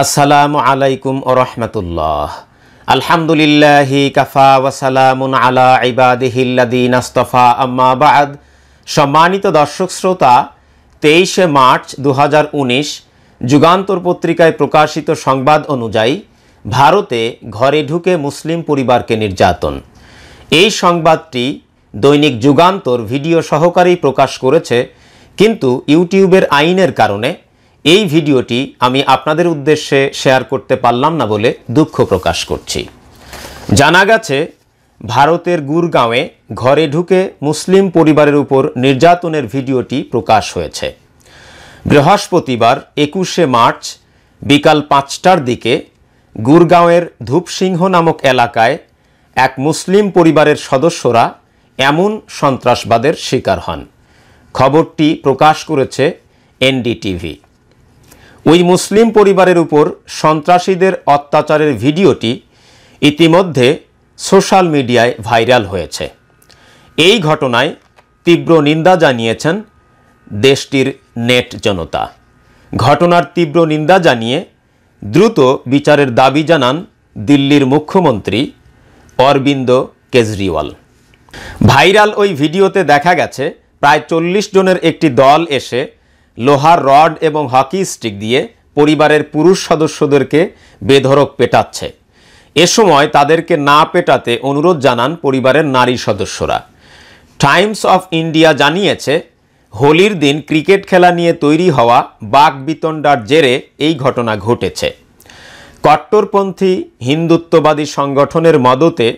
আসসালামু আলাইকুম ওয়া রাহমাতুল্লাহ। আলহামদুলিল্লাহি কাফা ওয়া সালামুন আলা ইবাদিহিল্লাযিনা ইসতাফা, আম্মা বা'দ। সম্মানিত দর্শক শ্রোতা, 23শে মার্চ 2019 যুগান্তর পত্রিকায় প্রকাশিত সংবাদ অনুযায়ী ভারতে ঘরে ঢুকে মুসলিম পরিবারকে নির্যাতন। এই সংবাদটি দৈনিক যুগান্তর ভিডিও সহকারেই প্রকাশ করেছে, কিন্তু ইউটিউবের আইনের কারণে এই ভিডিওটি আমি আপনাদের উদ্দেশ্যে শেয়ার করতে পারলাম না বলে দুঃখ প্রকাশ করছি। জানা গেছে, ভারতের গুরগাঁওয়ে ঘরে ঢুকে মুসলিম পরিবারের উপর নির্যাতনের ভিডিওটি প্রকাশ হয়েছে। বৃহস্পতিবার 21শে মার্চ বিকাল 5টার দিকে গুরগাঁওয়ের ধূপসিংহ নামক এলাকায় এক মুসলিম পরিবারের সদস্যরা এমন সন্ত্রাসবাদের শিকার হন। খবরটি প্রকাশ করেছে এনডিটিভি। ওই মুসলিম পরিবারের উপর সন্ত্রাসীদের অত্যাচারের ভিডিওটি ইতিমধ্যে সোশ্যাল মিডিয়ায় ভাইরাল হয়েছে। এই ঘটনায় তীব্র নিন্দা জানিয়েছেন দেশটির নেট জনতা। ঘটনার তীব্র নিন্দা জানিয়ে দ্রুত বিচারের দাবি জানান দিল্লির মুখ্যমন্ত্রী অরবিন্দ কেজরিওয়াল। ভাইরাল ওই ভিডিওতে দেখা গেছে প্রায় 40 জনের একটি দল এসে লোহার রড এবং হকি স্টিক দিয়ে পরিবারের পুরুষ সদস্যদেরকে বেধড়ক পেটাচ্ছে। এ সময় তাদেরকে না পেটাতে অনুরোধ জানান পরিবারের নারী সদস্যরা। টাইমস অফ ইন্ডিয়া জানিয়েছে, হোলির দিন ক্রিকেট খেলা নিয়ে তৈরি হওয়া বাকবিতণ্ডার জেরে এই ঘটনা ঘটেছে। কট্টরপন্থী হিন্দুত্ববাদী সংগঠনের মদতে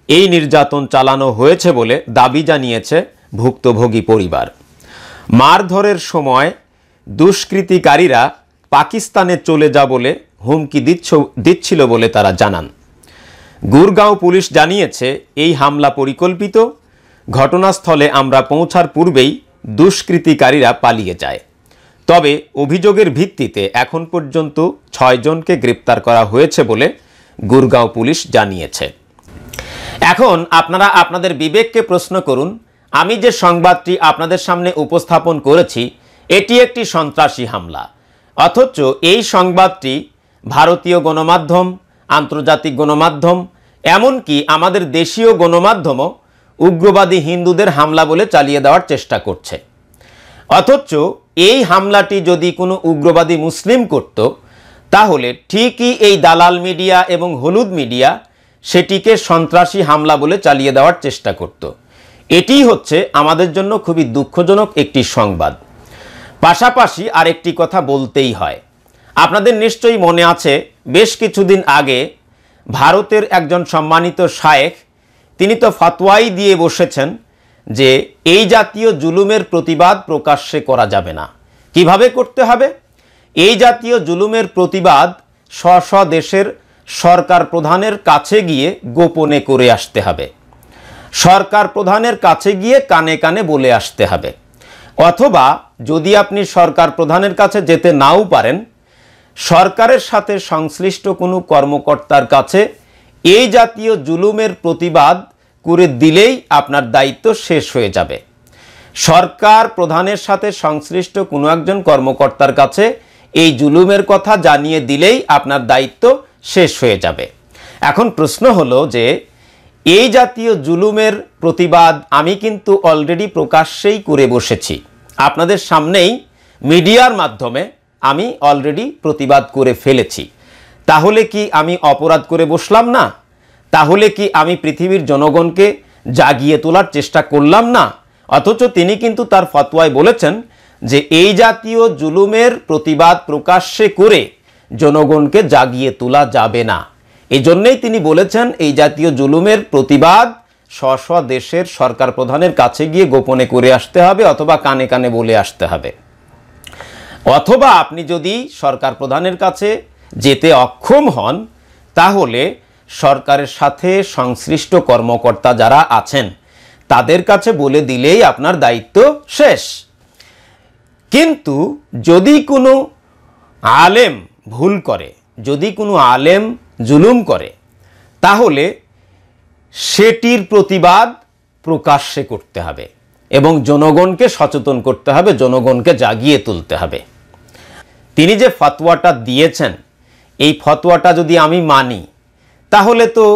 এই নির্যাতন চালানো হয়েছে বলে দাবি জানিয়েছে ভুক্তভোগী পরিবার। মারধরের সময় দুষ্কৃতিকারীরা পাকিস্তানে চলে যা বলে হুমকি দিচ্ছিল বলে তারা জানান। গুরগাঁও পুলিশ জানিয়েছে, এই হামলা পরিকল্পিত। ঘটনাস্থলে আমরা পৌঁছার পূর্বেই দুষ্কৃতিকারীরা পালিয়ে যায়। তবে অভিযোগের ভিত্তিতে এখন পর্যন্ত 6 জনকে গ্রেপ্তার করা হয়েছে বলে গুরগাঁও পুলিশ জানিয়েছে। এখন আপনারা আপনাদের বিবেককে প্রশ্ন করুন, আমি যে সংবাদটি আপনাদের সামনে উপস্থাপন করেছি এটি একটি সন্ত্রাসী হামলা, অথচ এই সংবাদটি ভারতীয় গণমাধ্যম, আন্তর্জাতিক গণমাধ্যম, এমনকি আমাদের দেশীয় গণমাধ্যমও উগ্রবাদী হিন্দুদের হামলা বলে চালিয়ে দেওয়ার চেষ্টা করছে। অথচ এই হামলাটি যদি কোনো উগ্রবাদী মুসলিম করত, তাহলে ঠিকই এই দালাল মিডিয়া এবং হলুদ মিডিয়া সেটিকে সন্ত্রাসী হামলা বলে চালিয়ে দেওয়ার চেষ্টা করত। এটি হচ্ছে আমাদের জন্য খুবই দুঃখজনক একটি সংবাদ। পাশাপাশি আরেকটি কথা বলতেই হয়, আপনাদের নিশ্চয়ই মনে আছে, বেশ কিছুদিন আগে ভারতের একজন সম্মানিত শায়েখ তিনি তো ফতোয়াই দিয়ে বসেছেন যে এই জাতীয় জুলুমের প্রতিবাদ প্রকাশ্যে করা যাবে না। কিভাবে করতে হবে? এই জাতীয় জুলুমের প্রতিবাদ স্ব দেশের সরকার প্রধানের কাছে গিয়ে গোপনে করে আসতে হবে, সরকার প্রধানের কাছে গিয়ে কানে কানে বলে আসতে হবে। অথবা যদি আপনি সরকার প্রধানের কাছে যেতে নাও পারেন, সরকারের সাথে সংশ্লিষ্ট কোনো কর্মকর্তার কাছে এই জাতীয় জুলুমের প্রতিবাদ করে দিলেই আপনার দায়িত্ব শেষ হয়ে যাবে। সরকার প্রধানের সাথে সংশ্লিষ্ট কোনো একজন কর্মকর্তার কাছে এই জুলুমের কথা জানিয়ে দিলেই আপনার দায়িত্ব শেষ হয়ে যাবে। এখন প্রশ্ন হলো যে এই জাতীয় জুলুমের প্রতিবাদ আমি কিন্তু অলরেডি প্রকাশ্যেই করে বসেছি, আপনাদের সামনেই মিডিয়ার মাধ্যমে আমি অলরেডি প্রতিবাদ করে ফেলেছি। তাহলে কি আমি অপরাধ করে বসলাম না? তাহলে কি আমি পৃথিবীর জনগণকে জাগিয়ে তোলার চেষ্টা করলাম না? অথচ তিনি কিন্তু তার ফতোয়ায় বলেছেন যে এই জাতীয় জুলুমের প্রতিবাদ প্রকাশ্যে করে জনগণকে জাগিয়ে তোলা যাবে না। এই জন্যেই তিনি বলেছেন এই জাতীয় জুলুমের প্রতিবাদ স্ব দেশের সরকার প্রধানের কাছে গিয়ে গোপনে করে আসতে হবে, অথবা কানে কানে বলে আসতে হবে। অথবা আপনি যদি সরকার প্রধানের কাছে যেতে অক্ষম হন, তাহলে সরকারের সাথে সংশ্লিষ্ট কর্মকর্তা যারা আছেন তাদের কাছে বলে দিলেই আপনার দায়িত্ব শেষ। কিন্তু যদি কোনো আলেম ভুল করে, যদি কোনো আলেম জুলুম করে, তাহলে সেটির প্রতিবাদ প্রকাশ্যে করতে হবে এবং জনগণকে সচেতন করতে হবে, জনগণকে জাগিয়ে তুলতে হবে। তিনি যে ফতোয়াটা দিয়েছেন এই ফতোয়াটা যদি আমি মানি, তাহলে তো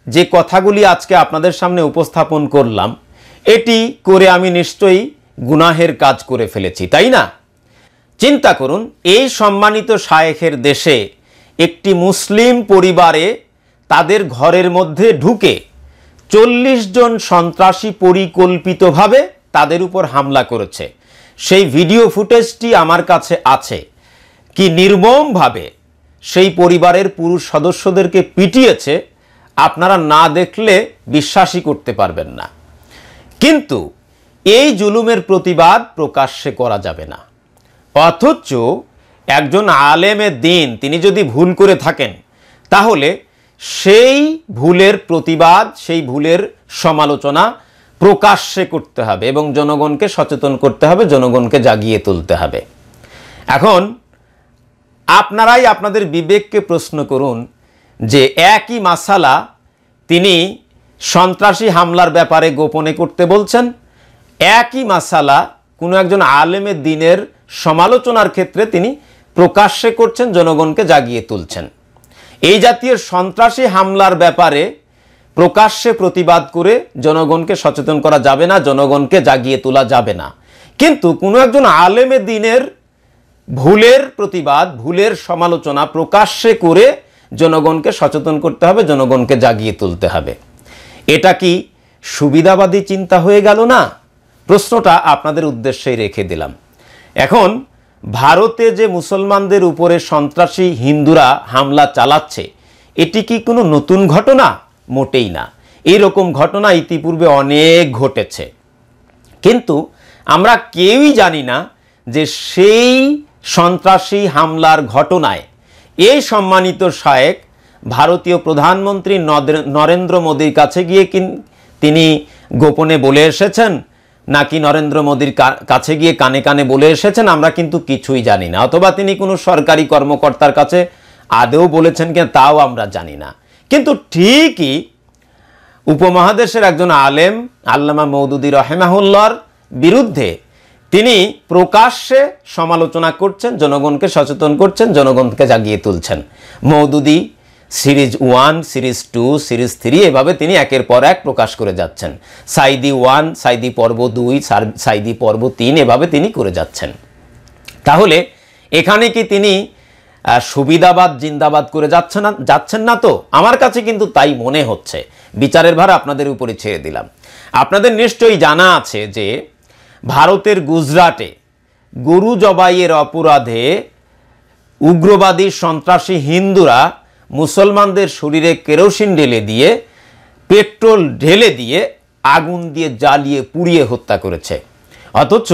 যে কথাগুলি আজকে আপনাদের সামনে উপস্থাপন করলাম, এটি করে আমি নিশ্চয়ই গুনাহের কাজ করে ফেলেছি, তাই না? চিন্তা করুন, এই সম্মানিত শায়েখের দেশে একটি মুসলিম পরিবারে তাদের ঘরের মধ্যে ঢুকে 40 জন সন্ত্রাসী পরিকল্পিতভাবে তাদের উপর হামলা করেছে। সেই ভিডিও ফুটেজটি আমার কাছে আছে। কি নির্মমভাবে সেই পরিবারের পুরুষ সদস্যদেরকে পিটিয়েছে, আপনারা না দেখলে বিশ্বাসই করতে পারবেন না। কিন্তু এই জুলুমের প্রতিবাদ প্রকাশ্যে করা যাবে না। অথচ একজন আলেমে দ্বীন তিনি যদি ভুল করে থাকেন, তাহলে সেই ভুলের প্রতিবাদ, সেই ভুলের সমালোচনা প্রকাশ্যে করতে হবে এবং জনগণকে সচেতন করতে হবে, জনগণকে জাগিয়ে তুলতে হবে। এখন আপনারাই আপনাদের বিবেককে প্রশ্ন করুন যে একই মাসালা তিনি সন্ত্রাসী হামলার ব্যাপারে গোপনে করতে বলছেন, একই মাসালা কোনো একজন আলেমে দ্বীনের সমালোচনার ক্ষেত্রে তিনি প্রকাশ্যে করছেন, জনগণকে জাগিয়ে তুলছেন। এই জাতীয় সন্ত্রাসী হামলার ব্যাপারে প্রকাশ্যে প্রতিবাদ করে জনগণকে সচেতন করা যাবে না, জনগণকে জাগিয়ে তোলা যাবে না। কিন্তু কোনো একজন আলেমে দ্বীনের ভুলের প্রতিবাদ, ভুলের সমালোচনা প্রকাশ্যে করে জনগণকে সচেতন করতে হবে, জনগণকে জাগিয়ে তুলতে হবে। এটা কি সুবিধাবাদী চিন্তা হয়ে গেল না? প্রশ্নটা আপনাদের উদ্দেশ্যেই রেখে দিলাম। এখন ভারতে যে মুসলমানদের উপরে সন্ত্রাসী হিন্দুরা হামলা চালাচ্ছে, এটি কি কোনো নতুন ঘটনা? মোটেই না। এইরকম ঘটনা ইতিপূর্বে অনেক ঘটেছে, কিন্তু আমরা কেউই জানি না যে সেই সন্ত্রাসী হামলার ঘটনায় এই সম্মানিত শায়েখ ভারতীয় প্রধানমন্ত্রী নরেন্দ্র মোদীর কাছে গিয়ে তিনি গোপনে বলে এসেছেন, নাকি নরেন্দ্র মোদীর কাছে গিয়ে কানে কানে বলে এসেছেন, আমরা কিন্তু কিছুই জানি না। অথবা তিনি কোনো সরকারি কর্মকর্তার কাছে আদৌ বলেছেন কিনা তাও আমরা জানি না। কিন্তু ঠিকই উপমহাদেশের একজন আলেম আল্লামা মওদুদী রাহিমাহুল্লাহর বিরুদ্ধে তিনি প্রকাশ্যে সমালোচনা করছেন, জনগণকে সচেতন করছেন, জনগণকে জাগিয়ে তুলছেন। মওদুদী সিরিজ 1, সিরিজ 2, সিরিজ 3 এভাবে তিনি একের পর এক প্রকাশ করে যাচ্ছেন। সাইদি 1, সাইদি পর্ব 2, সাইদি পর্ব 3 এভাবে তিনি করে যাচ্ছেন। তাহলে এখানে কি তিনি সুবিধাবাদ জিন্দাবাদ করে যাচ্ছেন না তো? আমার কাছে কিন্তু তাই মনে হচ্ছে। বিচারের ভার আপনাদের উপরে ছেড়ে দিলাম। আপনাদের নিশ্চয়ই জানা আছে যে ভারতের গুজরাটে গরু জবাইয়ের অপরাধে উগ্রবাদী সন্ত্রাসী হিন্দুরা মুসলমানদের শরীরে কেরোসিন ঢেলে দিয়ে, পেট্রোল ঢেলে দিয়ে, আগুন দিয়ে জ্বালিয়ে পুড়িয়ে হত্যা করেছে। অথচ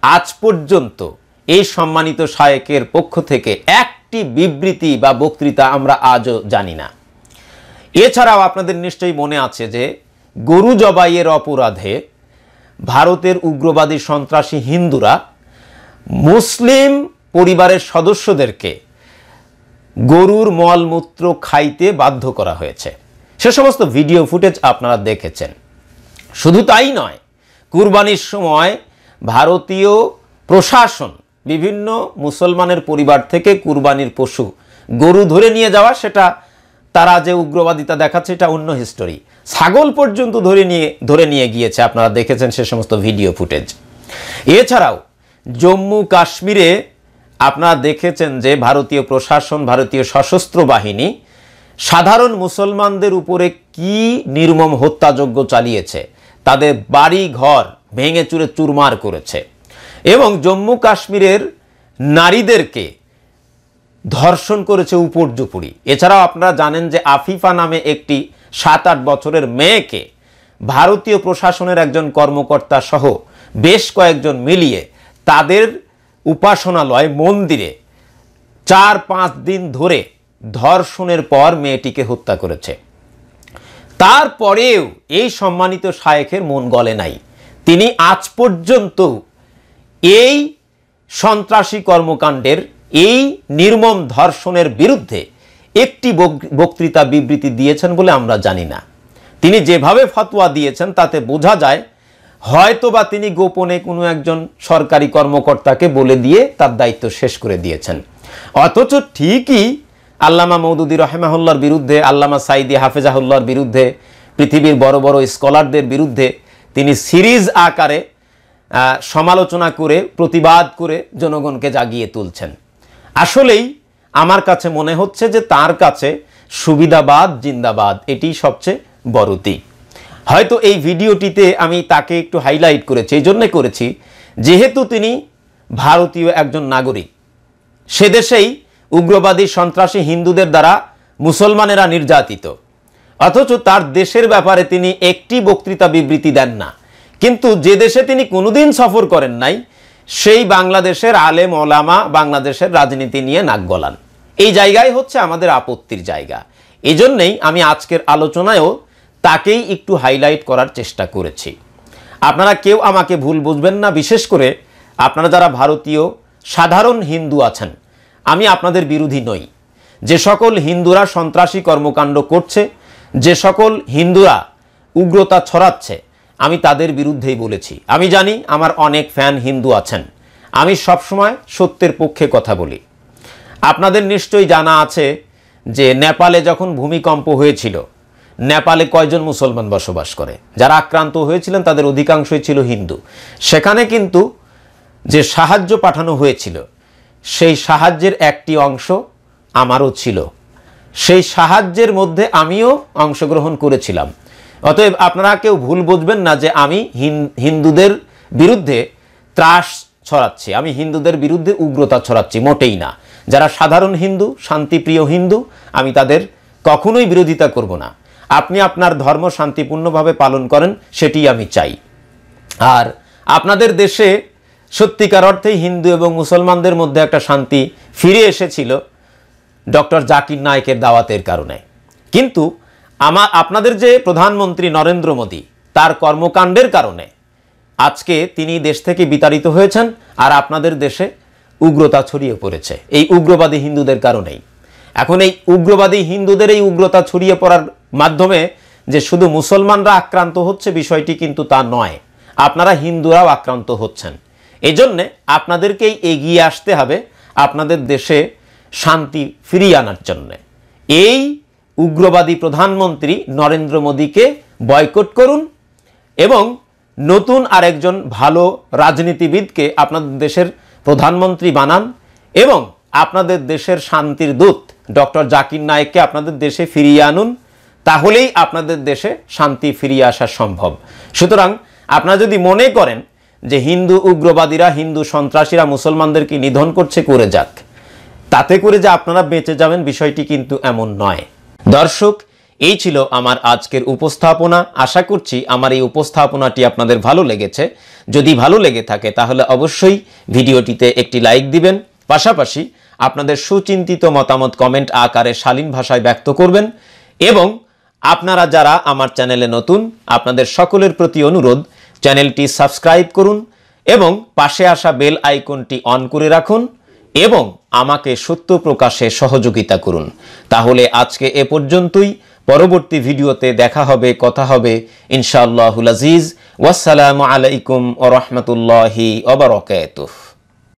আজ পর্যন্ত এই সম্মানিত শায়েকের পক্ষ থেকে একটি বিবৃতি বা বক্তৃতা আমরা আজও জানি না। এছাড়াও আপনাদের নিশ্চয়ই মনে আছে যে গরু জবাইয়ের অপরাধে ভারতের উগ্রবাদী সন্ত্রাসী হিন্দুরা মুসলিম পরিবারের সদস্যদেরকে গরুর মলমূত্র খাইতে বাধ্য করা হয়েছে। সে সমস্ত ভিডিও ফুটেজ আপনারা দেখেছেন। শুধু তাই নয়, কুরবানির সময় ভারতীয় প্রশাসন বিভিন্ন মুসলমানের পরিবার থেকে কুরবানির পশু গরু ধরে নিয়ে যাওয়া, সেটা তারা যে উগ্রবাদিতা দেখাচ্ছে এটা অন্য হিস্টোরি। ছাগল পর্যন্ত ধরে নিয়ে গিয়েছে, আপনারা দেখেছেন সে সমস্ত ভিডিও ফুটেজ। এছাড়াও জম্মু কাশ্মীরে আপনারা দেখেছেন যে ভারতীয় প্রশাসন, ভারতীয় সশস্ত্র বাহিনী সাধারণ মুসলমানদের উপরে কি নির্মম হত্যাযজ্ঞ চালিয়েছে। তাদের বাড়ি ঘর ভেঙে চুরে চুরমার করেছে এবং জম্মু কাশ্মীরের নারীদেরকে ধর্ষণ করেছে উপর্যুপরি। এছাড়াও আপনারা জানেন যে আফিফা নামে একটি 7-8 বছরের মেয়েকে ভারতীয় প্রশাসনের একজন কর্মকর্তা সহ বেশ কয়েকজন মিলিয়ে তাদের উপাসনালয় মন্দিরে 4-5 দিন ধরে ধর্ষণের পর মেয়েটিকে হত্যা করেছে। তারপরেও এই সম্মানিত শায়েখের মন গলে নাই। তিনি আজ পর্যন্ত এই সন্ত্রাসী কর্মকাণ্ডের, এই নির্মম ধর্ষণের বিরুদ্ধে একটি বক্তৃতা বিবৃতি দিয়েছেন বলে আমরা জানি না। তিনি যেভাবে ফতোয়া দিয়েছেন তাতে বোঝা যায় হয়তোবা তিনি গোপনে কোনো একজন সরকারি কর্মকর্তাকে বলে দিয়ে তার দায়িত্ব শেষ করে দিয়েছেন। অথচ ঠিকই আল্লামা মওদুদী রহমাহুল্লাহর বিরুদ্ধে, আল্লামা সাইদি হাফেজাহুল্লাহর বিরুদ্ধে, পৃথিবীর বড় বড় স্কলারদের বিরুদ্ধে তিনি সিরিজ আকারে সমালোচনা করে, প্রতিবাদ করে জনগণকে জাগিয়ে তুলছেন। আসলেই আমার কাছে মনে হচ্ছে যে তার কাছে সুবিধাবাদ জিন্দাবাদ এটি সবচেয়ে বড় দিক। হয়তো এই ভিডিওটিতে আমি তাকে একটু হাইলাইট করেছি, এই জন্যে করেছি যেহেতু তিনি ভারতীয় একজন নাগরিক, সে দেশেই উগ্রবাদী সন্ত্রাসী হিন্দুদের দ্বারা মুসলমানেরা নির্যাতিত, অথচ তার দেশের ব্যাপারে তিনি একটি বক্তৃতা বিবৃতি দেন না। কিন্তু যে দেশে তিনি কোনোদিন সফর করেন নাই, সেই বাংলাদেশের আলেম ওলামা বাংলাদেশের রাজনীতি নিয়ে নাক গলান। এই জায়গায় হচ্ছে আমাদের আপত্তির জায়গা। এই জন্যেই আমি আজকের আলোচনায়ও তাকেই একটু হাইলাইট করার চেষ্টা করেছি। আপনারা কেউ আমাকে ভুল বুঝবেন না, বিশেষ করে আপনারা যারা ভারতীয় সাধারণ হিন্দু আছেন, আমি আপনাদের বিরোধী নই। যে সকল হিন্দুরা সন্ত্রাসী কর্মকাণ্ড করছে, যে সকল হিন্দুরা উগ্রতা ছড়াচ্ছে, আমি তাদের বিরুদ্ধেই বলেছি। আমি জানি আমার অনেক ফ্যান হিন্দু আছেন, আমি সবসময় সত্যের পক্ষে কথা বলি। আপনাদের নিশ্চয়ই জানা আছে যে নেপালে যখন ভূমিকম্প হয়েছিল, নেপালে কয়জন মুসলমান বসবাস করে? যারা আক্রান্ত হয়েছিলেন তাদের অধিকাংশই ছিল হিন্দু। সেখানে কিন্তু যে সাহায্য পাঠানো হয়েছিল, সেই সাহায্যের একটি অংশ আমারও ছিল। সেই সাহায্যের মধ্যে আমিও অংশগ্রহণ করেছিলাম। অতএব আপনারা কেউ ভুল বুঝবেন না যে আমি হিন্দুদের বিরুদ্ধে ত্রাস ছড়াচ্ছি, আমি হিন্দুদের বিরুদ্ধে উগ্রতা ছড়াচ্ছি, মোটেই না। যারা সাধারণ হিন্দু, শান্তিপ্রিয় হিন্দু, আমি তাদের কখনোই বিরোধিতা করব না। আপনি আপনার ধর্ম শান্তিপূর্ণভাবে পালন করেন, সেটি আমি চাই। আর আপনাদের দেশে সত্যিকার অর্থেই হিন্দু এবং মুসলমানদের মধ্যে একটা শান্তি ফিরে এসেছিল ডক্টর জাকির নায়েকের দাওয়াতের কারণে। কিন্তু আপনাদের যে প্রধানমন্ত্রী নরেন্দ্র মোদী, তার কর্মকাণ্ডের কারণে আজকে তিনি দেশ থেকে বিতাড়িত হয়েছেন, আর আপনাদের দেশে উগ্রতা ছড়িয়ে পড়েছে এই উগ্রবাদী হিন্দুদের কারণেই। এখন এই উগ্রবাদী হিন্দুদের এই উগ্রতা ছড়িয়ে পড়ার মাধ্যমে যে শুধু মুসলমানরা আক্রান্ত হচ্ছে, বিষয়টি কিন্তু তা নয়, আপনারা হিন্দুরাও আক্রান্ত হচ্ছেন। এই জন্যে আপনাদেরকেই এগিয়ে আসতে হবে আপনাদের দেশে শান্তি ফিরিয়ে আনার জন্যে। এই উগ্রবাদী প্রধানমন্ত্রী নরেন্দ্র মোদীকে বয়কট করুন এবং নতুন আরেকজন ভালো রাজনীতিবিদকে আপনাদের দেশের প্রধানমন্ত্রী বানান এবং আপনাদের দেশের শান্তির দূত ডক্টর জাকির নায়েককে আপনাদের দেশে ফিরিয়ে আনুন। তাহলেই আপনাদের দেশে শান্তি ফিরিয়ে আসা সম্ভব। সুতরাং আপনারা যদি মনে করেন যে হিন্দু উগ্রবাদীরা, হিন্দু সন্ত্রাসীরা মুসলমানদেরকে নিধন করছে, করে যাক, তাতে করে যে আপনারা বেঁচে যাবেন, বিষয়টি কিন্তু এমন নয়। দর্শক, এই ছিল আমার আজকের উপস্থাপনা। আশা করছি আমার এই উপস্থাপনাটি আপনাদের ভালো লেগেছে। যদি ভালো লেগে থাকে তাহলে অবশ্যই ভিডিওটিতে একটি লাইক দিবেন, পাশাপাশি আপনাদের সুচিন্তিত মতামত কমেন্ট আকারে শালীন ভাষায় ব্যক্ত করবেন। এবং আপনারা যারা আমার চ্যানেলে নতুন, আপনাদের সকলের প্রতি অনুরোধ, চ্যানেলটি সাবস্ক্রাইব করুন এবং পাশে আসা বেল আইকনটি অন করে রাখুন এবং আমাকে সত্য প্রকাশে সহযোগিতা করুন। তাহলে আজকে এ পর্যন্তই। পরবর্তী ভিডিওতে দেখা হবে, কথা হবে ইনশাআল্লাহুল আজিজ। ওয়াসসালামু আলাইকুম ওয়া রাহমাতুল্লাহি ওয়া বারাকাতুহু।